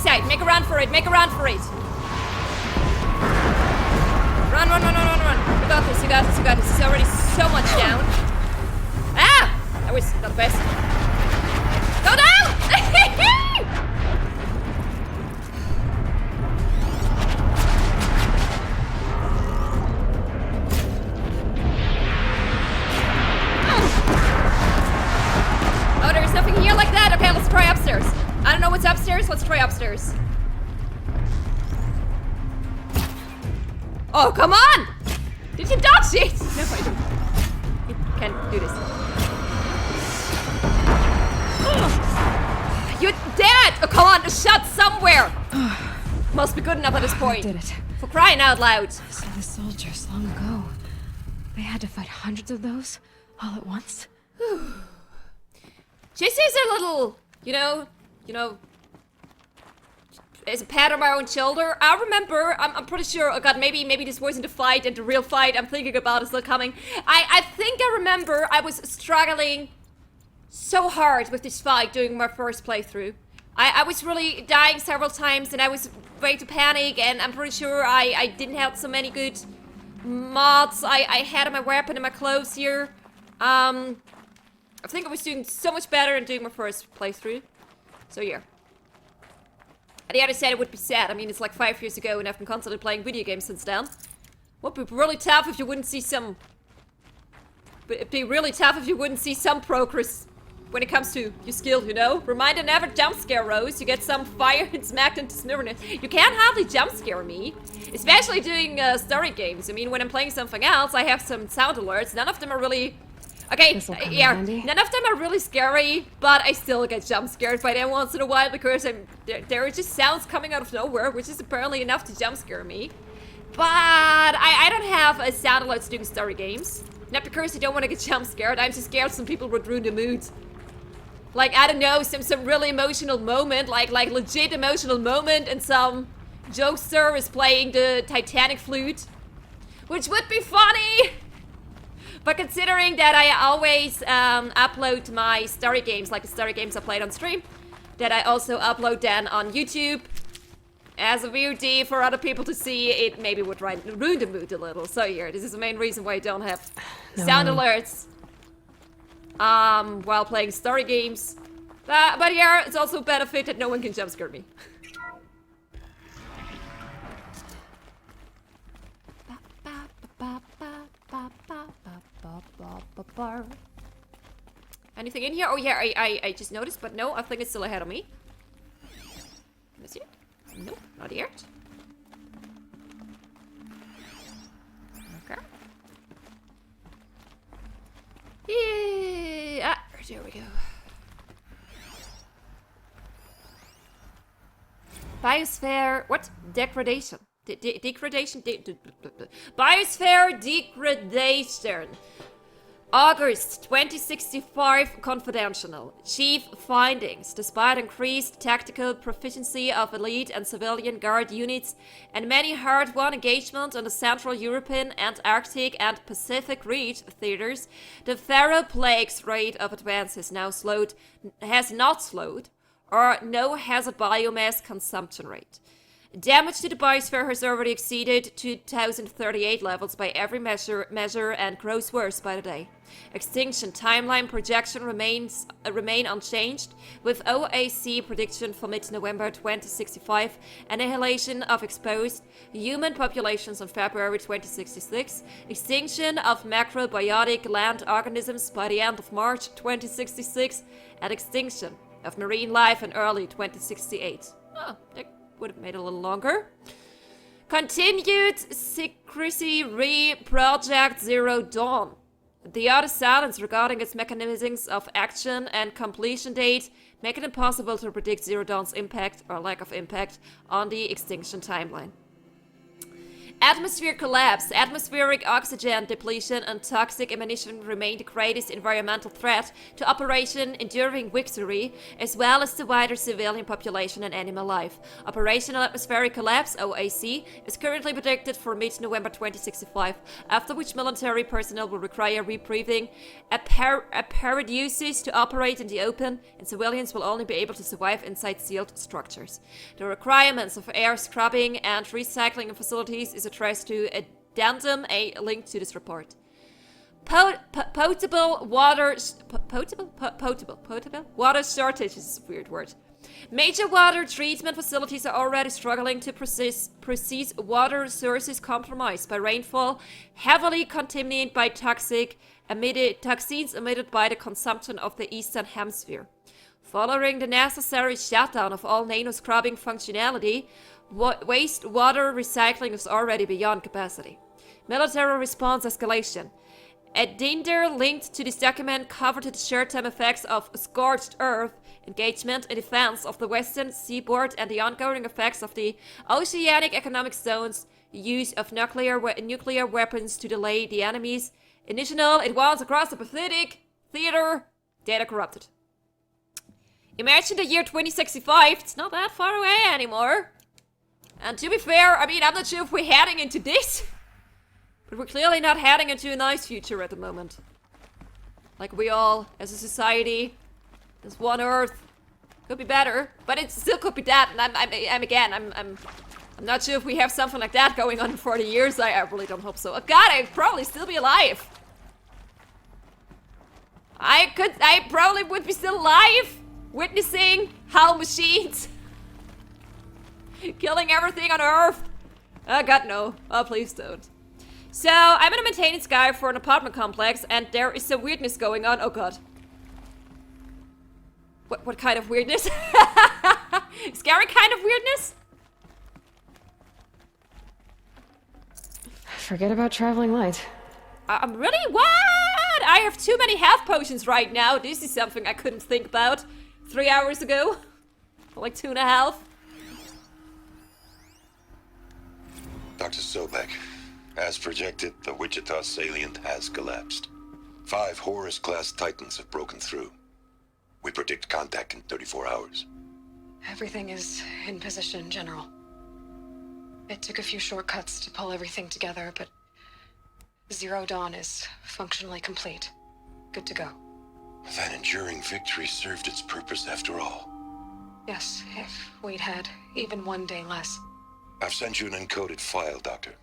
tight. Make a run for it. Make a run for it. Run, run, run, run, run, run. You got this, you got this, you got this. It's already so much down. Ah! That was not the best. Go down! Oh, there's nothing here like that? Okay, let's try upstairs. I don't know what's upstairs. Let's try upstairs. Oh, come on! Did you dodge it? No, I don't. You can't do this. You're dead! Oh, come on, a shot somewhere! Must be good enough at this point. I did it. For crying out loud. So the soldiers long ago, they had to fight hundreds of those all at once. JC's a little, you know, as a pat on my own shoulder. I remember, I'm pretty sure, oh god, maybe this wasn't a fight and the real fight I'm thinking about is still coming. I think I remember I was struggling so hard with this fight during my first playthrough. I was really dying several times and I was ready to panic, and I'm pretty sure I didn't have so many good mods I had on my weapon and my clothes here. I think I was doing so much better than doing my first playthrough. So yeah. And the other side, it would be sad. I mean, it's like 5 years ago and I've been constantly playing video games since then. Would be really tough if you wouldn't see some... It'd be really tough if you wouldn't see some progress when it comes to your skill, you know? Reminder, never jump scare Rose. You get some fire and smacked into snifferness. You can't hardly jump scare me. Especially doing story games. I mean, when I'm playing something else, I have some sound alerts. None of them are really... Okay, yeah, none of them are really scary, but I still get jump scared by them once in a while because there are just sounds coming out of nowhere, which is apparently enough to jump scare me. But I don't have a sound alerts doing story games. Not because I don't want to get jump scared, I'm just scared some people would ruin the mood. Like, I don't know, some really emotional moment, like legit emotional moment, and some jokester is playing the Titanic flute, which would be funny. But considering that I always upload my story games, like the story games I played on stream, that I also upload then on YouTube as a VOD for other people to see, it maybe would ruin the mood a little. So here, this is the main reason why I don't have sound alerts while playing story games. But yeah, it's also a benefit that no one can jump scare me. Anything in here? Oh yeah, I just noticed, but no, I think it's still ahead of me. Can I see it? Nope, not yet. Okay. Yeah, there we go. Biosphere, what? Degradation. Degradation? Biosphere degradation. August 2065 confidential. Chief findings. Despite increased tactical proficiency of elite and civilian guard units and many hard-won engagement on the Central European, Antarctic and Pacific Reach theaters, the Pharaoh Plague's rate of advance has not slowed, or has a biomass consumption rate. Damage to the biosphere has already exceeded 2038 levels by every measure and grows worse by the day. Extinction timeline projection remain unchanged, with OAC prediction for mid-November 2065, annihilation of exposed human populations in February 2066, extinction of macrobiotic land organisms by the end of March 2066, and extinction of marine life in early 2068. Oh, would have made it a little longer. Continued secrecy Project Zero Dawn. The utter silence regarding its mechanisms of action and completion date make it impossible to predict Zero Dawn's impact or lack of impact on the extinction timeline. Atmosphere collapse. Atmospheric oxygen depletion and toxic emission remain the greatest environmental threat to Operation Enduring Victory, as well as the wider civilian population and animal life. Operational atmospheric collapse, OAC, is currently predicted for mid-November 2065, after which military personnel will require rebreathing apparatus to operate in the open, and civilians will only be able to survive inside sealed structures. The requirements of air scrubbing and recycling facilities is addressed to addendum A link to this report. Potable water shortage is a weird word. Major water treatment facilities are already struggling to process water sources compromised by rainfall, heavily contaminated by toxins emitted by the consumption of the Eastern Hemisphere. Following the necessary shutdown of all nano-scrubbing functionality, wastewater recycling is already beyond capacity. Military response escalation. Addenda linked to this document covered the short-term effects of scorched earth, engagement in defense of the western seaboard, and the ongoing effects of the oceanic economic zones, use of nuclear weapons to delay the enemy's initial advance across the Pacific theater. Data corrupted. Imagine the year 2065. It's not that far away anymore. And to be fair, I mean, I'm not sure if we're heading into this, but we're clearly not heading into a nice future at the moment. Like we all, as a society, there's one Earth. Could be better, but it still could be that. And I'm not sure if we have something like that going on in 40 years. I really don't hope so. Oh God, I'd probably still be alive. I probably would be still alive, witnessing how machines killing everything on Earth. Oh God, no. Oh, please don't. So, I'm in a maintenance guy for an apartment complex, and there is some weirdness going on. Oh God. What kind of weirdness? Scary kind of weirdness? Forget about traveling light. I'm really? What? I have too many health potions right now. This is something I couldn't think about 3 hours ago. Like 2.5. Dr. Sobek, as projected, the Wichita salient has collapsed. 5 Horus-class Titans have broken through. We predict contact in 34 hours. Everything is in position, General. It took a few shortcuts to pull everything together, but Zero Dawn is functionally complete. Good to go. That enduring victory served its purpose after all. Yes, if we'd had even one day less. I've sent you an encoded file, Doctor.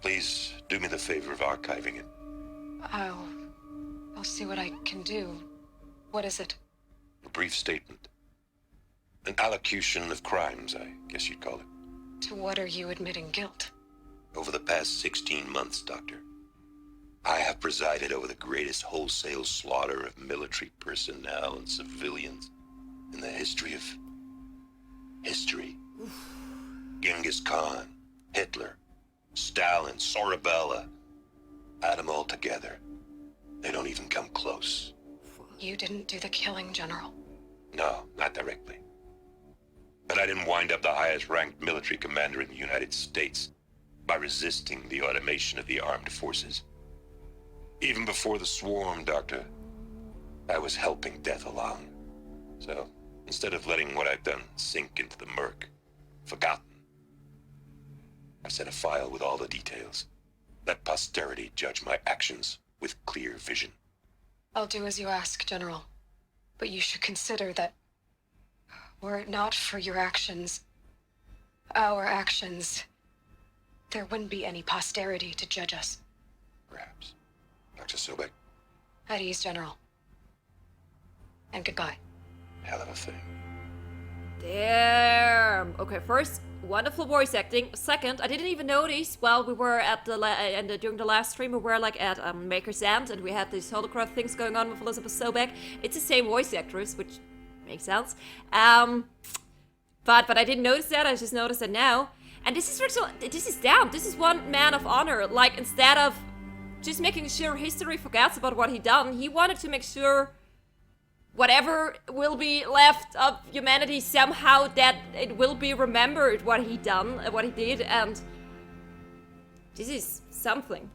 Please do me the favor of archiving it. I'll see what I can do. What is it? A brief statement. An allocution of crimes, I guess you'd call it. To what are you admitting guilt? Over the past 16 months, Doctor, I have presided over the greatest wholesale slaughter of military personnel and civilians in the history of history. Genghis Khan, Hitler, Stalin, Sorabella, add them all together. They don't even come close. You didn't do the killing, General. No, not directly. But I didn't wind up the highest ranked military commander in the United States by resisting the automation of the armed forces. Even before the swarm, Doctor, I was helping death along. So, instead of letting what I've done sink into the murk, forgotten, I sent a file with all the details. Let posterity judge my actions with clear vision. I'll do as you ask, General. But you should consider that were it not for your actions, our actions, there wouldn't be any posterity to judge us. Perhaps. Dr. Sobek. At ease, General. And goodbye. Hell of a thing. Damn. Okay, first, wonderful voice acting. Second, I didn't even notice while we were at the during the last stream, we were like at Maker's End, and we had these holocraft things going on with Elizabeth Sobek. It's the same voice actress, which makes sense. But I didn't notice that. I just noticed it now. And this is damn. This is one man of honor. Like, instead of just making sure history forgets about what he done, he wanted to make sure whatever will be left of humanity somehow that it will be remembered what he done, what he did, and This is something.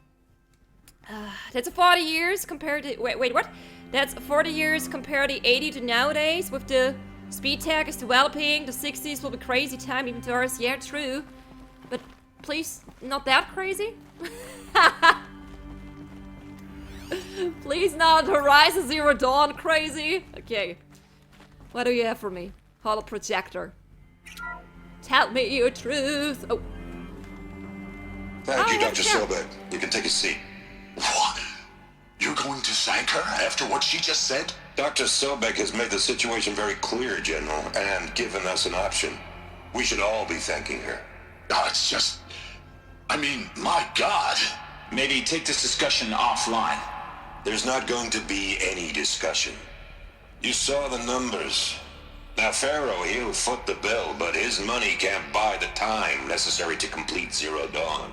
That's 40 years compared to... Wait, what? That's 40 years compared to 80 to nowadays with the speed tech is developing. The 60s will be crazy time even to ours. Yeah, true. But please, not that crazy? Please not Horizon Zero Dawn crazy. Okay. What do you have for me? Holo projector. Tell me your truth. Oh. Thank you, yeah, Dr. yeah. Sobek. You can take a seat. What? You're going to thank her after what she just said? Dr. Sobek has made the situation very clear, General, and given us an option. We should all be thanking her. Oh, it's just... I mean, my God. Maybe take this discussion offline. There's not going to be any discussion. You saw the numbers. Now, Pharaoh, he'll foot the bill, but his money can't buy the time necessary to complete Zero Dawn.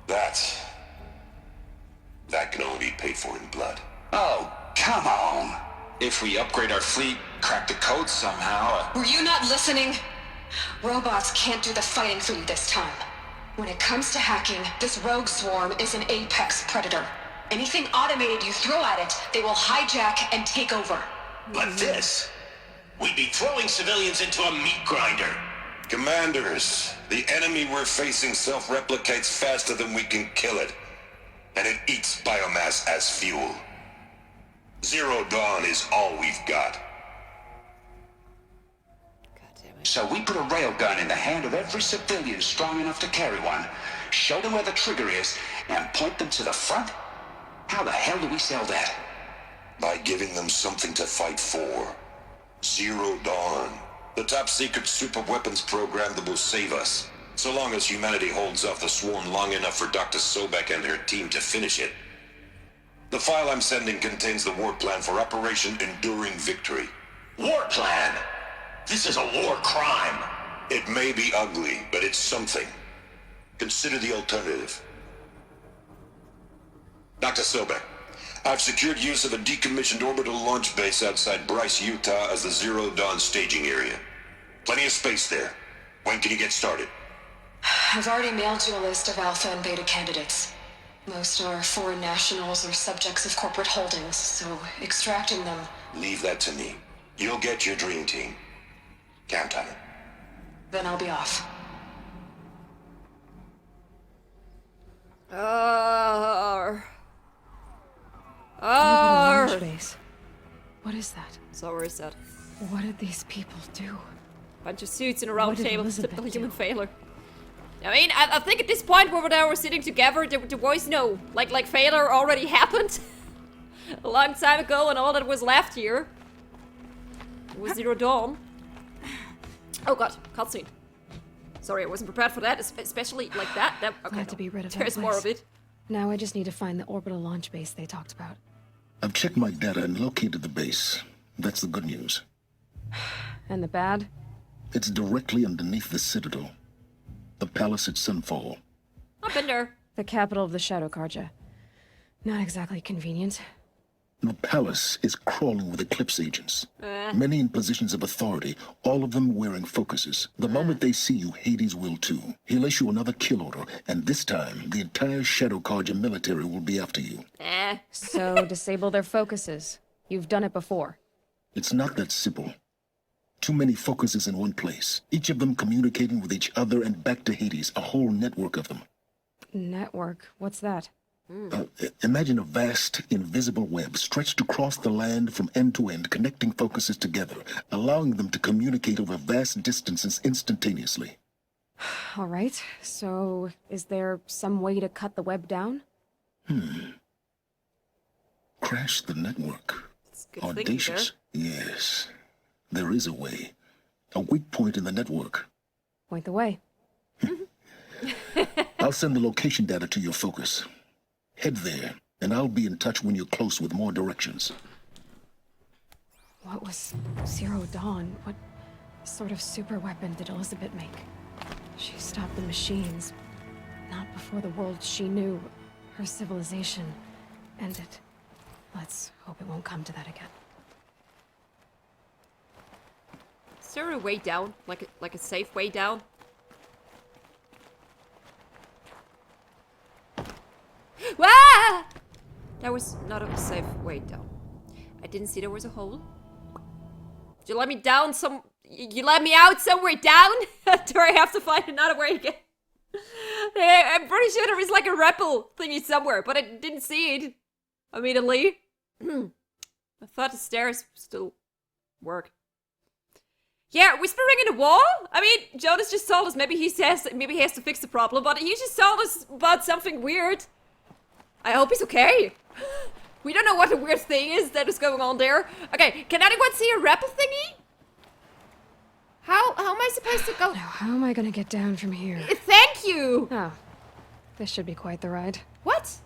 That can only be paid for in blood. Oh, come on. If we upgrade our fleet, crack the code somehow... Were you not listening? Robots can't do the fighting for you this time. When it comes to hacking, this rogue swarm is an apex predator. Anything automated you throw at it, they will hijack and take over. But this... We'd be throwing civilians into a meat grinder. Commanders, the enemy we're facing self-replicates faster than we can kill it. And it eats biomass as fuel. Zero Dawn is all we've got. So we put a railgun in the hand of every civilian strong enough to carry one, show them where the trigger is, and point them to the front? How the hell do we sell that? By giving them something to fight for. Zero Dawn. The top-secret super-weapons program that will save us. So long as humanity holds off the swarm long enough for Dr. Sobek and her team to finish it. The file I'm sending contains the war plan for Operation Enduring Victory. War plan? This is a war crime. It may be ugly, but it's something. Consider the alternative. Dr. Sobek, I've secured use of a decommissioned orbital launch base outside Bryce, Utah as the Zero Dawn staging area. Plenty of space there. When can you get started? I've already mailed you a list of alpha and beta candidates. Most are foreign nationals or subjects of corporate holdings, so extracting them... Leave that to me. You'll get your dream team. Count on it. Then I'll be off. Launch base. What is that? So where is that? What did these people do? Bunch of suits in a round What did table. Elizabeth Typical do? human failure. I mean, I think at this point where they were sitting together, there was no... Like failure already happened. A long time ago, and all that was left here was Zero Dawn. Oh god, cutscene. Sorry, I wasn't prepared for that, especially like that. Okay, Glad to be rid of that there's more of place. it. Now I just need to find the orbital launch base they talked about. I've checked my data and located the base. That's the good news. And the bad? It's directly underneath the Citadel. The palace at Sunfall. I've been there. The capital of the Shadow Carja. Not exactly convenient. The palace is crawling with Eclipse agents. Many in positions of authority, all of them wearing focuses. The moment they see you, Hades will too. He'll issue another kill order, and this time, the entire Shadow Carja military will be after you. So, disable their focuses. You've done it before. It's not that simple. Too many focuses in one place, each of them communicating with each other and back to Hades, a whole network of them. Network? What's that? Imagine a vast, invisible web stretched across the land from end to end, connecting focuses together, allowing them to communicate over vast distances instantaneously. All right, so is there some way to cut the web down? Crash the network. It's good Audacious. Yes, there is a way. A weak point in the network. Point the way. I'll send the location data to your focus. Head there, and I'll be in touch when you're close with more directions. What was Zero Dawn? What sort of super weapon did Elizabeth make? She stopped the machines. Not before the world she knew, her civilization, ended. Let's hope it won't come to that again. Is there a way down? Like a safe way down? That was not a safe way down. I didn't see there was a hole. Did you let me down some... You let me out somewhere down? Do I have to find another way again? I'm pretty sure there is like a rappel thingy somewhere, but I didn't see it immediately. I thought the stairs still work. Yeah, whispering in the wall? I mean, Jonas just told us maybe he has to fix the problem, but he just told us about something weird. I hope he's okay. We don't know what the weird thing is that is going on there. Okay, can anyone see a rappel thingy? How am I supposed to go? Now, how am I gonna get down from here? Thank you! Oh, this should be quite the ride. What?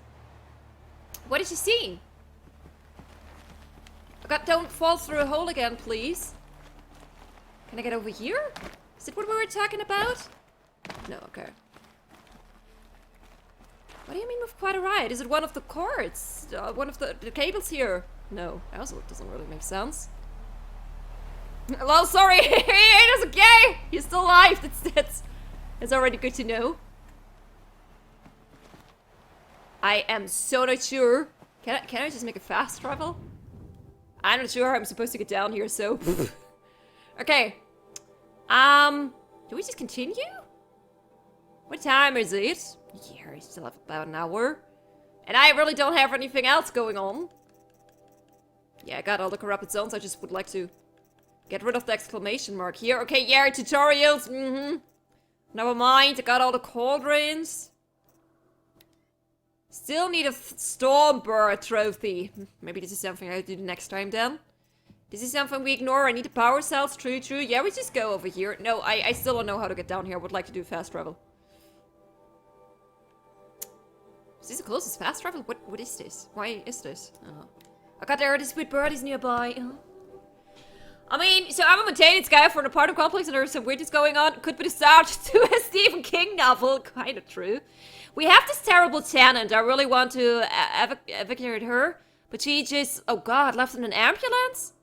What did you see? God, don't fall through a hole again, please. Can I get over here? Is it what we were talking about? No, okay. What do you mean with quite a ride? Is it one of the cords? One of the cables here? No, that also doesn't really make sense. Well, sorry, it is okay. He's still alive. That's already good to know. I am so not sure. Can I just make a fast travel? I'm not sure how I'm supposed to get down here, so... Okay. Do we just continue? What time is it? Yeah, I still have about an hour. And I really don't have anything else going on. Yeah, I got all the corrupted zones. I just would like to get rid of the exclamation mark here. Okay, yeah, tutorials. Never mind. I got all the cauldrons. Still need a Stormbird trophy. Maybe this is something I'll do the next time then. This is something we ignore. I need the power cells. True. Yeah, we just go over here. No, I still don't know how to get down here. I would like to do fast travel. Is this the closest fast travel? What is this? Why is this? Oh. I got there are these weird birdies nearby. I mean, so I'm a maintenance guy for an apartment complex and there's some weirdness going on. Could be the start to a Stephen King novel. Kind of true. We have this terrible tenant. I really want to evacuate her. But she just, oh god, left in an ambulance?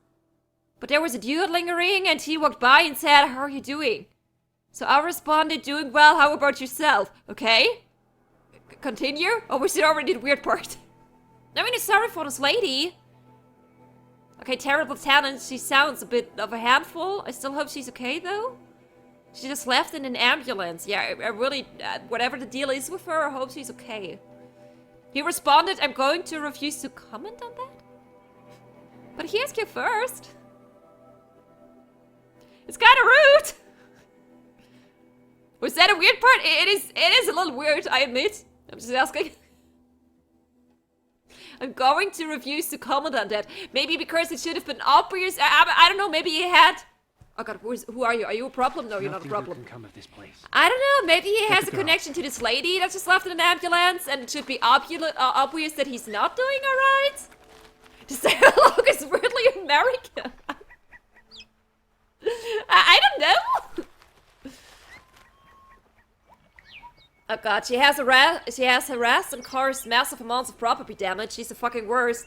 But there was a dude lingering and he walked by and said, how are you doing? So I responded, doing well, how about yourself? Okay? Continue? Or was it already the weird part? I mean, sorry for this lady. Okay, terrible tenant. She sounds a bit of a handful. I still hope she's okay, though. She just left in an ambulance. Yeah, I really... whatever the deal is with her, I hope she's okay. He responded, I'm going to refuse to comment on that. But he asked you first. It's kind of rude. Was that a weird part? It is a little weird, I admit. I'm just asking. I'm going to refuse to comment on that. Maybe because it should have been obvious. I don't know. Maybe he had. Oh god, who are you? Are you a problem? No, you're not a problem. Can come of this place. I don't know. Maybe he has a connection to this lady that just left in an ambulance, and it should be obvious that he's not doing alright. This dialogue is weirdly American. I don't know. Oh god, she has harassed and caused massive amounts of property damage. She's the fucking worst.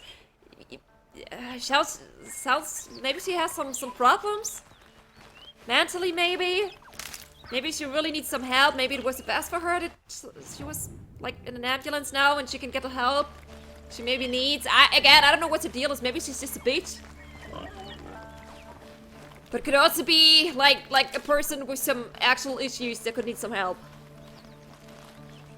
Sounds maybe she has some problems. Mentally, maybe. Maybe she really needs some help. Maybe it was the best for her that she was like in an ambulance now and she can get the help she maybe needs. I don't know what the deal is. Maybe she's just a bitch. But it could also be like a person with some actual issues that could need some help.